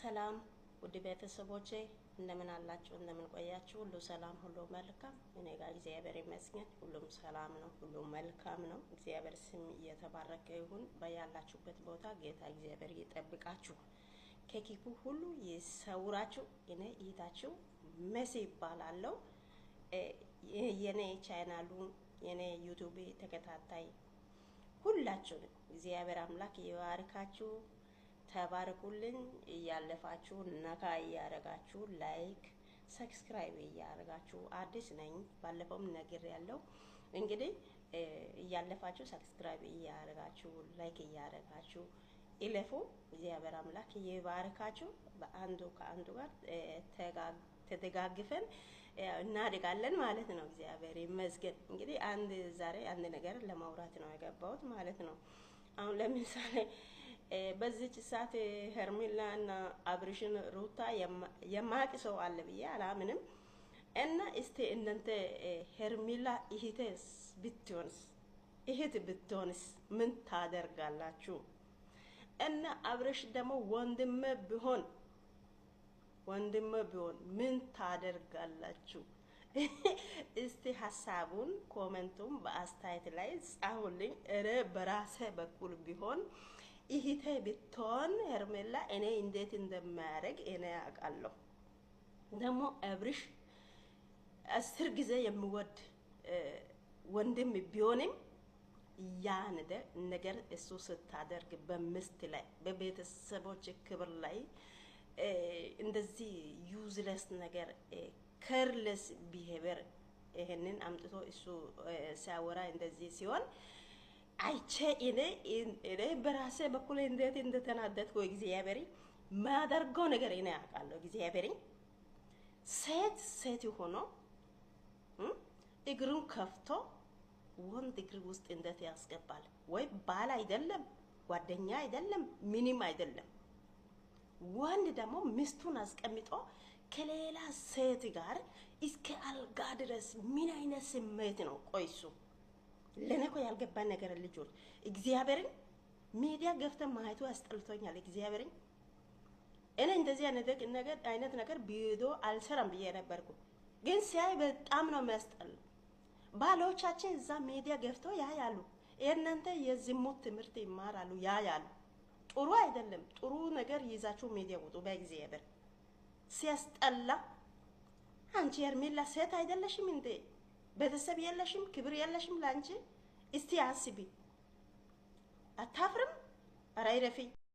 ሰላም ውድ ቤተሰቦቼ እንደምን አላችሁ እንደምን ቆያችሁ ሁሉ ሰላም ሁሉ መልካም እኔ ጋር እግዚአብሔር ይመስገን ሁሉም ሰላም ነው ሁሉም መልካም ነው እግዚአብሔር ስም እየተባረከ ይሁን በያላችሁበት ቦታ ጌታ እግዚአብሔር ይጠብቃችሁ ከኪፉ ሁሉ ይሰውራችሁ እኔ እይታችሁ መሲ ይባላልው የኔ ቻናሉ የኔ ዩቲዩብ ተከታታይ ሁላችሁ እግዚአብሔር አምላክ ይባርካችሁ ተባረኩልኝ ያለፋችሁ ነካ ያረጋችሁ ላይክ ሰብስክራይብ ያረጋችሁ አዲስ ነኝ ባለፈውም ነገር ያለው እንግዲህ ያለፋችሁ ሰብስክራይብ ያረጋችሁ ላይክ ያረጋችሁ ኢለፉ እግዚአብሔር አምላክ ይባርካችሁ በአንዱ ከአንዱ ጋር ተደጋግፈን እናድጋለን ማለት ነው እግዚአብሔር ይመስገን እንግዲህ ዛሬ አንድ ነገር ለማውራት ነው የገባሁት ማለት ነው አሁን ለምሳሌ በዚች ሰዓት ሄርሜላና አብርሽን ሩታ የማቅ ሰው አለ ብዬ አላምንም እና እስቲ እናንተ ሄርሜላ እህት ብትሆንስ ምን ታደርጋላችሁ እና አብርሽ ደግሞ ወንድም ቢሆን ምን ታደርጋላችሁ እስቲ ሐሳቡን ኮሜንቱን በአስተያየት ላይ ጻፉልኝ በራሴ በኩል ቢሆን ይሄቴ ብትሆን ሄርሜላ እኔ እንዴት እንደማያረግ እኔ አውቃለሁ ደግሞ አብርሽ 10 ጊዜ የሚወድ ወንድም ቢሆንም ያን ነገር እሱ ስታደርግ በሚስት ላይ በቤተሰቦች ክብር ላይ እንደዚህ ዩዝለስ ነገር careless behavior ይሄንን አምጥቶ እሱ ሲያወራ እንደዚህ ሲሆን አይቼ እኔ በራሴ በኩል እንዴት እንደተናደድኩ እግዚአብሔር ማደርገው ነገር እኔ አውቃለሁ እግዚአብሔር ሴት ሆኖ እግሩን ከፍቶ ወንድ እግር ውስጥ እንዴት ያስገባል ወይ ባል አይደለም ጓደኛ አይደለም ምንም አይደለም ወንድ ደግሞ ሚስቱን አስቀምጦ ከሌላ ሴት ጋር እስከ አልጋ ድረስ ምን አይነት ስሜት ነው ቆይሱ ለነኮ ያልገባ ነገር ልጆች እግዚአብሔርን ሚዲያ ገፍተ ማይቱ አስጠልቶኛል እግዚአብሔርን እኔ እንደዚህ አይነት ነገር ቪዲዮ አልሰራም ብዬ ነበርኩ ግን ሲያይ በጣም ነው የሚያስጠላ ባሎቻችን እዛ ሚዲያ ገፍቶ ያያሉ እናንተ የዝሙት ትምህርት ይማራሉ ያያሉ ጥሩ አይደለም ጥሩ ነገር ይዛችሁ ሚዲያ ወጡ በእግዚአብሔር ሲያስጠላ አንቺ ሄርሜላ ሴት አይደለሽም እንዴ ቤተሰብ የለሽም ክብር የለሽም ላንቺ እስቲ አስቢ አታፍርም አራይረፊ